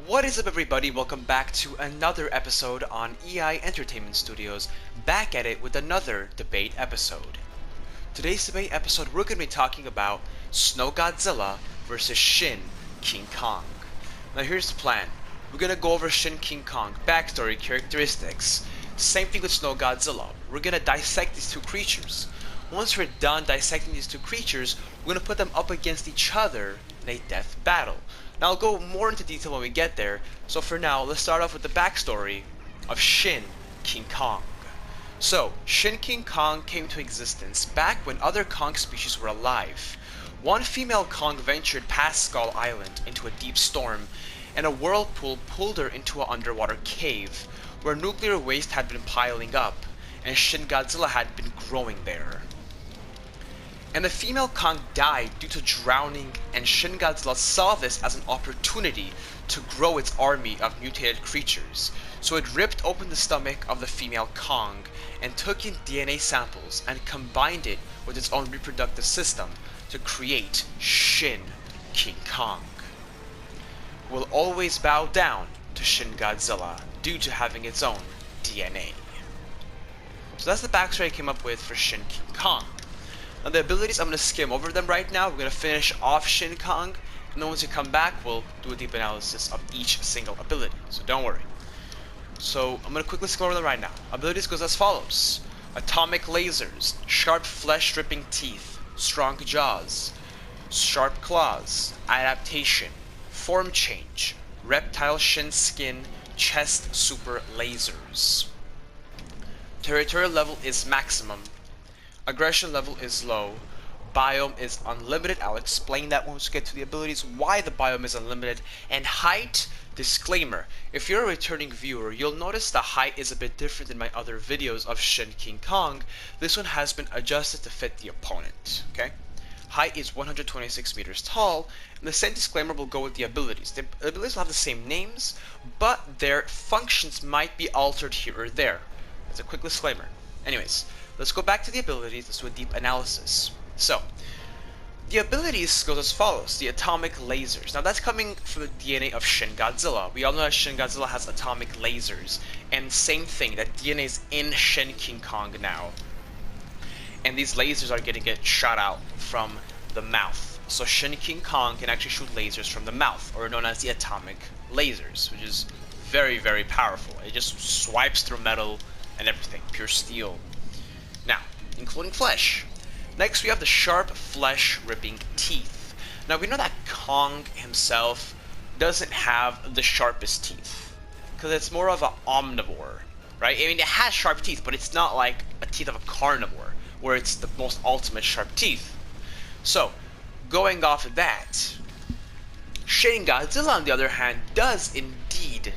What is up, everybody? Welcome back to another episode on EI Entertainment Studios, back at it with another debate episode. Today's debate episode, we're going to be talking about Snow Godzilla versus Shin King Kong. Now here's the plan. We're going to go over Shin King Kong, backstory, characteristics. Same thing with Snow Godzilla. We're going to dissect these two creatures. Once we're done dissecting these two creatures, we're going to put them up against each other in a death battle. Now I'll go more into detail when we get there, so for now let's start off with the backstory of Shin King Kong. So, Shin King Kong came to existence back when other Kong species were alive. One female Kong ventured past Skull Island into a deep storm, and a whirlpool pulled her into an underwater cave, where nuclear waste had been piling up, and Shin Godzilla had been growing there. And the female Kong died due to drowning, and Shin Godzilla saw this as an opportunity to grow its army of mutated creatures. So it ripped open the stomach of the female Kong and took in DNA samples and combined it with its own reproductive system to create Shin King Kong. Will always bow down to Shin Godzilla due to having its own DNA. So that's the backstory I came up with for Shin King Kong. Now the abilities, I'm going to skim over them right now. We're going to finish off Shin Kong, and then once we come back, we'll do a deep analysis of each single ability, so don't worry. So I'm going to quickly skim over them right now. Abilities goes as follows. Atomic lasers, sharp flesh-stripping teeth, strong jaws, sharp claws, adaptation, form change, reptile shin skin, chest super lasers. Territorial level is maximum. Aggression level is low. Biome is unlimited. I'll explain that once we get to the abilities, why the biome is unlimited. And height, disclaimer, if you're a returning viewer, you'll notice the height is a bit different than my other videos of Shin King Kong. This one has been adjusted to fit the opponent, okay? Height is 126 meters tall, and the same disclaimer will go with the abilities. The abilities will have the same names, but their functions might be altered here or there. That's a quick disclaimer. Anyways, let's go back to the abilities. Let's do a deep analysis. So, the abilities goes as follows. The atomic lasers. Now that's coming from the DNA of Shin Godzilla. We all know that Shin Godzilla has atomic lasers. And same thing, that DNA is in Shin King Kong now. And these lasers are going to get shot out from the mouth. So Shin King Kong can actually shoot lasers from the mouth, or known as the atomic lasers, which is very, very powerful. It just swipes through metal and everything, pure steel. Now, including flesh. Next we have the sharp flesh-ripping teeth. Now we know that Kong himself doesn't have the sharpest teeth, because it's more of an omnivore, right? I mean, it has sharp teeth, but it's not like a teeth of a carnivore, where it's the most ultimate sharp teeth. So, going off of that, Shin Godzilla, on the other hand, does indeed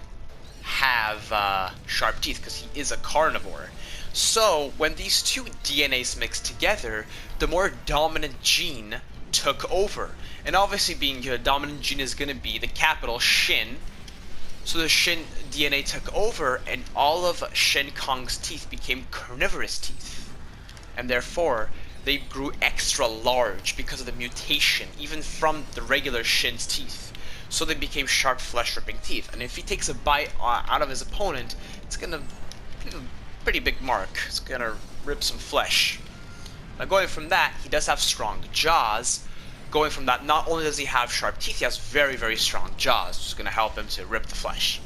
have sharp teeth, because he is a carnivore. So, when these two DNAs mixed together, the more dominant gene took over. And obviously being the dominant gene is going to be the capital Shin. So the Shin DNA took over, and all of Shin Kong's teeth became carnivorous teeth. And therefore, they grew extra large because of the mutation, even from the regular Shin's teeth. So they became sharp flesh-ripping teeth. And if he takes a bite out of his opponent, it's going to leave a pretty big mark. It's going to rip some flesh. Now going from that, he does have strong jaws. Going from that, not only does he have sharp teeth, he has very, very strong jaws, which is going to help him to rip the flesh.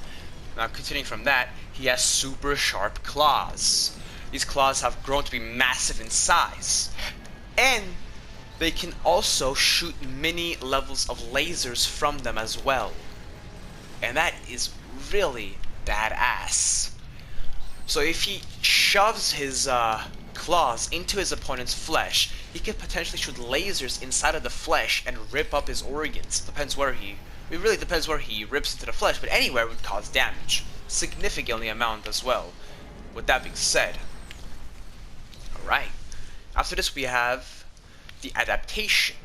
Now continuing from that, he has super sharp claws. These claws have grown to be massive in size. And they can also shoot many levels of lasers from them as well. And that is really badass. So if he shoves his claws into his opponent's flesh, he could potentially shoot lasers inside of the flesh and rip up his organs. It really depends where he rips into the flesh, but anywhere would cause damage. Significantly amount as well. With that being said, alright. After this we have the adaptation.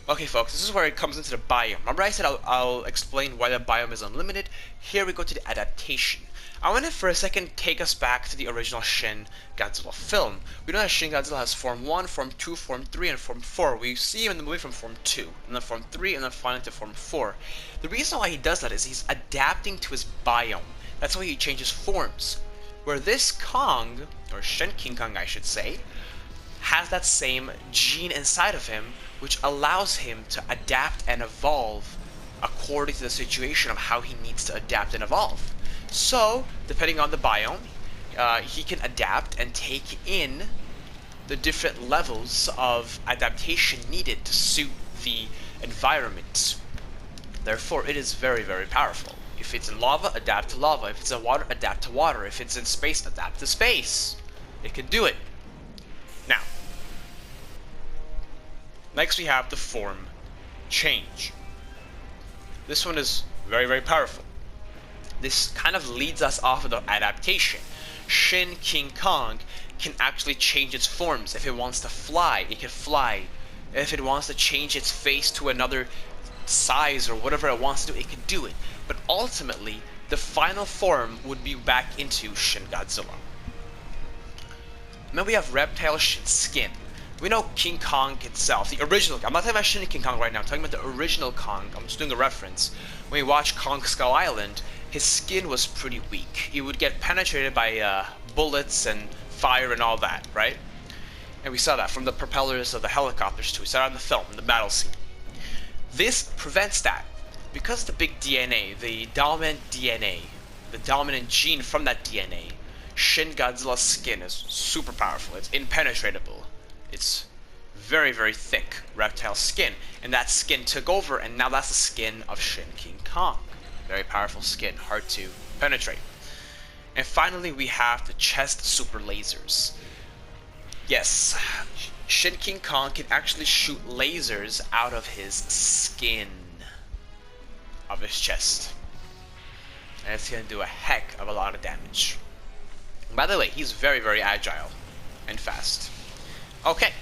Okay folks, this is where it comes into the biome. Remember I said I'll explain why the biome is unlimited? Here we go to the adaptation. I want to for a second take us back to the original Shin Godzilla film. We know that Shin Godzilla has Form 1, Form 2, Form 3, and Form 4. We see him in the movie from Form 2, and then Form 3, and then finally to Form 4. The reason why he does that is he's adapting to his biome. That's why he changes forms. Where this Kong, or Shin King Kong I should say, has that same gene inside of him, which allows him to adapt and evolve according to the situation of how he needs to adapt and evolve. So, depending on the biome, he can adapt and take in the different levels of adaptation needed to suit the environment. Therefore, it is very, very powerful. If it's in lava, adapt to lava. If it's in water, adapt to water. If it's in space, adapt to space. It can do it. Now, next we have the form change. This one is very, very powerful. This kind of leads us off of the adaptation. Shin King Kong can actually change its forms. If it wants to fly, it can fly. If it wants to change its face to another size or whatever it wants to do, it can do it. But ultimately, the final form would be back into Shin Godzilla. Then we have Reptile skin. We know King Kong itself, the original. I'm not talking about Shin King Kong right now. I'm talking about the original Kong. I'm just doing a reference. When you watch Kong Skull Island, his skin was pretty weak. He would get penetrated by bullets and fire and all that, right? And we saw that from the propellers of the helicopters too. We saw it in the film, in the battle scene. This prevents that. Because the big DNA, the dominant gene from that DNA, Shin Godzilla's skin is super powerful. It's impenetrable. It's very, very thick reptile skin. And that skin took over, and now that's the skin of Shin King Kong. Very powerful skin, hard to penetrate. And finally, we have the chest super lasers. Yes, Shin King Kong can actually shoot lasers out of his skin of his chest. And it's going to do a heck of a lot of damage. By the way, he's very, very agile and fast. Okay,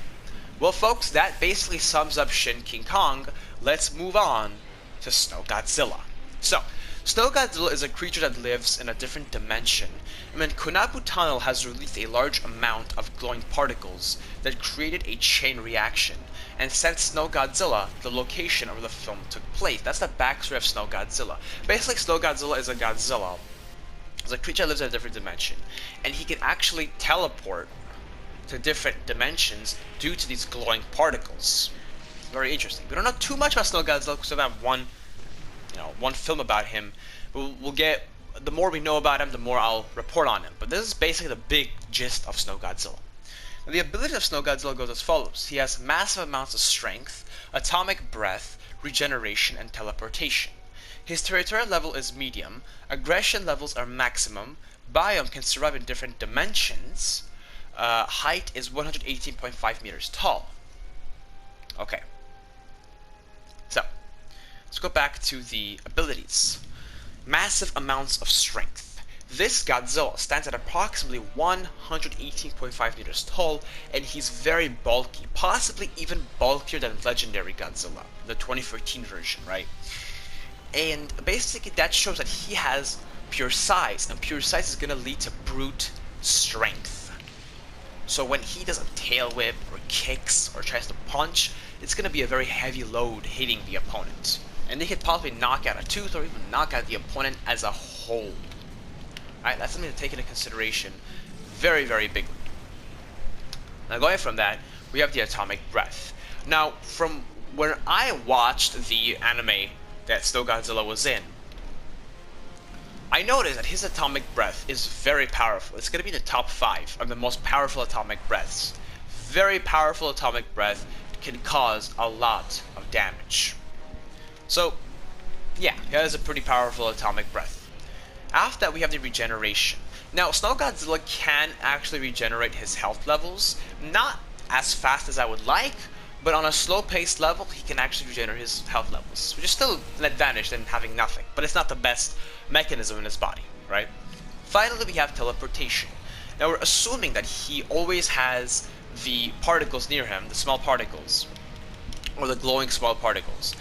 well folks, that basically sums up Shin King Kong. Let's move on to Snow Godzilla. So, Snow Godzilla is a creature that lives in a different dimension. Konbu Tunnel has released a large amount of glowing particles that created a chain reaction and sent Snow Godzilla to the location where the film took place. That's the backstory of Snow Godzilla. Basically, Snow Godzilla is a Godzilla. It's a creature that lives in a different dimension, and he can actually teleport to different dimensions due to these glowing particles. Very interesting. We don't know too much about Snow Godzilla because we have one film about him. We'll get, the more we know about him, the more I'll report on him. But this is basically the big gist of Snow Godzilla. Now, the ability of Snow Godzilla goes as follows. He has massive amounts of strength, atomic breath, regeneration, and teleportation. His territorial level is medium, aggression levels are maximum, biome can survive in different dimensions, height is 118.5 meters tall. Okay. So, let's go back to the abilities. Massive amounts of strength. This Godzilla stands at approximately 118.5 meters tall, and he's very bulky, possibly even bulkier than legendary Godzilla, the 2013 version, right? And basically that shows that he has pure size, and pure size is going to lead to brute strength. So when he does a tail whip, or kicks, or tries to punch, it's going to be a very heavy load hitting the opponent. And they could possibly knock out a tooth, or even knock out the opponent as a whole. Alright, that's something to take into consideration very, very bigly. Now going from that, we have the atomic breath. Now, from when I watched the anime that Snow Godzilla was in, I noticed that his atomic breath is very powerful. It's going to be in the top 5 of the most powerful atomic breaths. Very powerful atomic breath can cause a lot of damage. So, yeah, he has a pretty powerful atomic breath. After that, we have the regeneration. Now, Snow Godzilla can actually regenerate his health levels, not as fast as I would like, but on a slow-paced level, he can actually regenerate his health levels, which is still an advantage than having nothing, but it's not the best mechanism in his body, right? Finally, we have teleportation. Now, we're assuming that he always has the particles near him, the small particles, or the glowing small particles.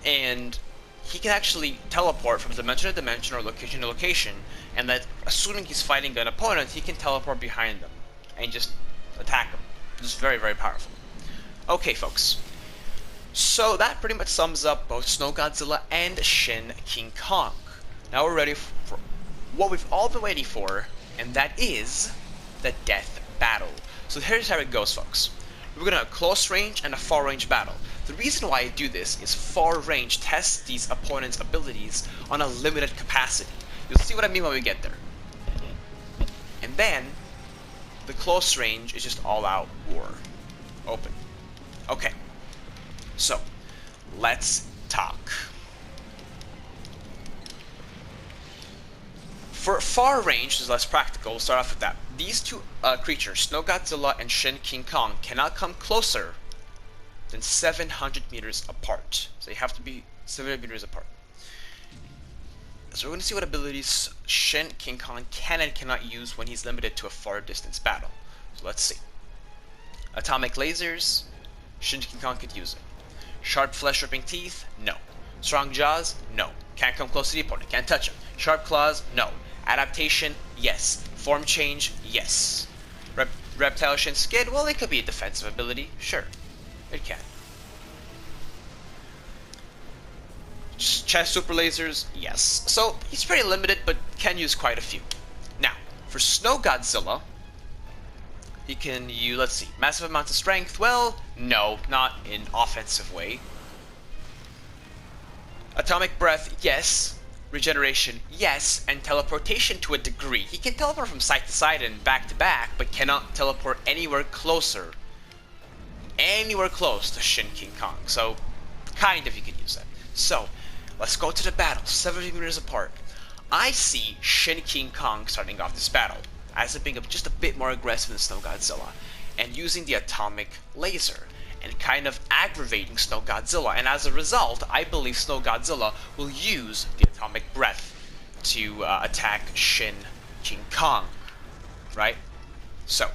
And he can actually teleport from dimension to dimension or location to location, and that assuming he's fighting an opponent, he can teleport behind them and just attack them. Just very, very powerful. Okay, folks. So that pretty much sums up both Snow Godzilla and Shin King Kong. Now we're ready for what we've all been waiting for, and that is the death battle. So here's how it goes, folks. We're gonna have a close range and a far range battle. The reason why I do this is far range tests these opponents' abilities on a limited capacity. You'll see what I mean when we get there. And then the close range is just all out war. Open. Okay. So let's talk. For far range, which is less practical, we'll start off with that. These two creatures, Snow Godzilla and Shin King Kong, cannot come closer than 700 meters apart. So you have to be 700 meters apart. So we're going to see what abilities Shin King Kong can and cannot use when he's limited to a far distance battle. So let's see. Atomic lasers, Shin King Kong could use it. Sharp flesh-ripping teeth, no. Strong jaws, no. Can't come close to the opponent, can't touch him. Sharp claws, no. Adaptation, yes. Form change, yes. Reptile shin skin, well, it could be a defensive ability, sure. It can. Chest super lasers, yes. So he's pretty limited, but can use quite a few. Now, for Snow Godzilla, he can use, let's see, massive amounts of strength. Well, no, not in offensive way. Atomic breath, yes. Regeneration, yes. And teleportation to a degree. He can teleport from side to side and back to back, but cannot teleport anywhere closer. Anywhere close to Shin King Kong. So, kind of you can use that. So, let's go to the battle, 70 meters apart. I see Shin King Kong starting off this battle as it being just a bit more aggressive than Snow Godzilla, and using the atomic laser, and kind of aggravating Snow Godzilla. And as a result, I believe Snow Godzilla will use the atomic breath to attack Shin King Kong, right? So,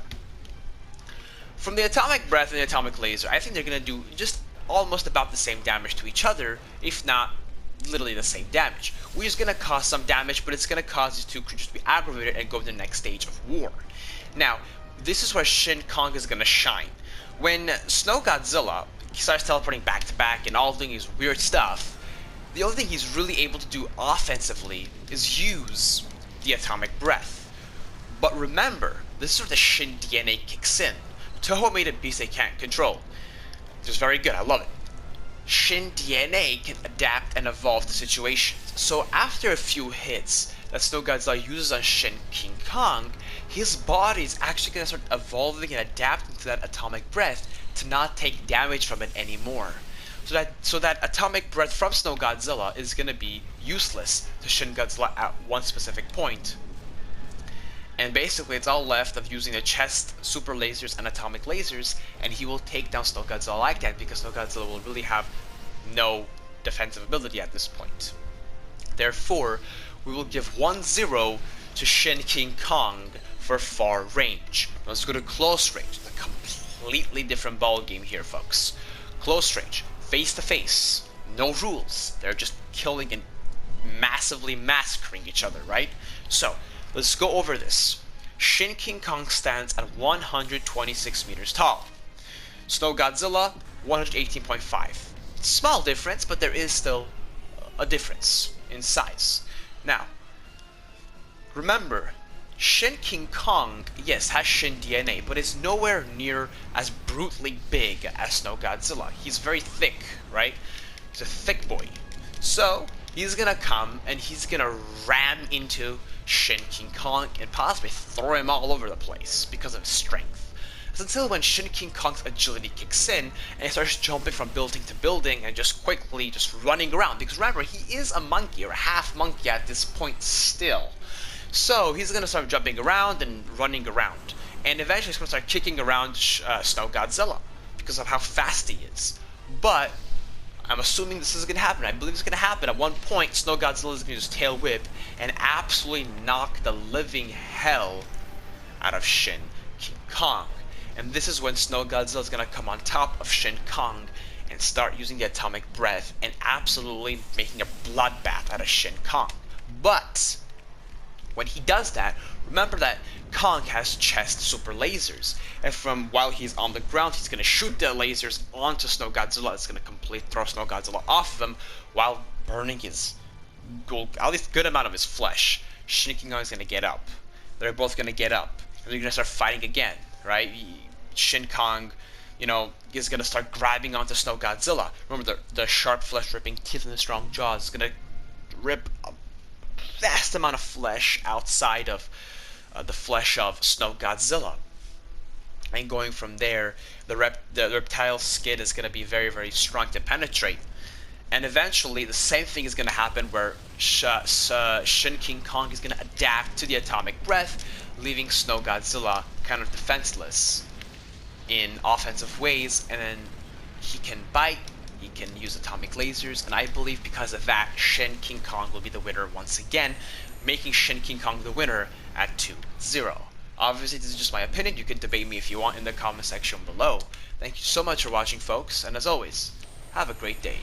from the atomic breath and the atomic laser, I think they're going to do just almost about the same damage to each other, if not literally the same damage. We're just going to cause some damage, but it's going to cause these two creatures to be aggravated and go to the next stage of war. Now, this is where Shin Kong is going to shine. When Snow Godzilla starts teleporting back to back and all doing his weird stuff, the only thing he's really able to do offensively is use the atomic breath. But remember, this is where the Shin DNA kicks in. Toho made a beast they can't control. It's very good, I love it. Shin DNA can adapt and evolve to situations. So after a few hits that Snow Godzilla uses on Shin King Kong, his body is actually going to start evolving and adapting to that atomic breath to not take damage from it anymore. So that atomic breath from Snow Godzilla is going to be useless to Shin Godzilla at one specific point. And basically it's all left of using the chest super lasers and atomic lasers, and he will take down Snow Godzilla like that because Snow Godzilla will really have no defensive ability at this point. Therefore, we will give 1-0 to Shin King Kong for far range. Now let's go to close range. A completely different ball game here, folks. Close range, face to face, no rules. They're just killing and massively massacring each other, right? So, let's go over this. Shin King Kong stands at 126 meters tall. Snow Godzilla, 118.5. Small difference, but there is still a difference in size. Now, remember, Shin King Kong, yes, has Shin DNA, but is nowhere near as brutally big as Snow Godzilla. He's very thick, right? He's a thick boy. So, he's gonna come and he's gonna ram into Shin King Kong and possibly throw him all over the place because of his strength. It's until when Shin King Kong's agility kicks in and he starts jumping from building to building and just quickly just running around. Because remember, he is a monkey or a half monkey at this point still. So he's gonna start jumping around and running around. And eventually he's gonna start kicking around Snow Godzilla because of how fast he is. But I'm assuming this is going to happen. I believe it's going to happen. At one point, Snow Godzilla is going to just tail whip and absolutely knock the living hell out of Shin King Kong. And this is when Snow Godzilla is going to come on top of Shin Kong and start using the atomic breath and absolutely making a bloodbath out of Shin Kong. But when he does that, remember that Kong has chest super lasers, and from while he's on the ground, he's gonna shoot the lasers onto Snow Godzilla. It's gonna completely throw Snow Godzilla off of him while burning his at least good amount of his flesh. Shin King Kong is gonna get up. They're both gonna get up, and they're gonna start fighting again, right? Shin Kong, is gonna start grabbing onto Snow Godzilla. Remember, the sharp flesh-ripping teeth and the strong jaws is gonna rip a vast amount of flesh outside of the flesh of Snow Godzilla. And going from there, the reptile skin is gonna be very, very strong to penetrate. And eventually, the same thing is going to happen where Shin King Kong is going to adapt to the atomic breath, leaving Snow Godzilla kind of defenseless in offensive ways, and then he can bite, he can use atomic lasers, and I believe because of that, Shin King Kong will be the winner once again, making Shin King Kong the winner at 2-0. Obviously, this is just my opinion. You can debate me if you want in the comment section below. Thank you so much for watching, folks, and as always, have a great day.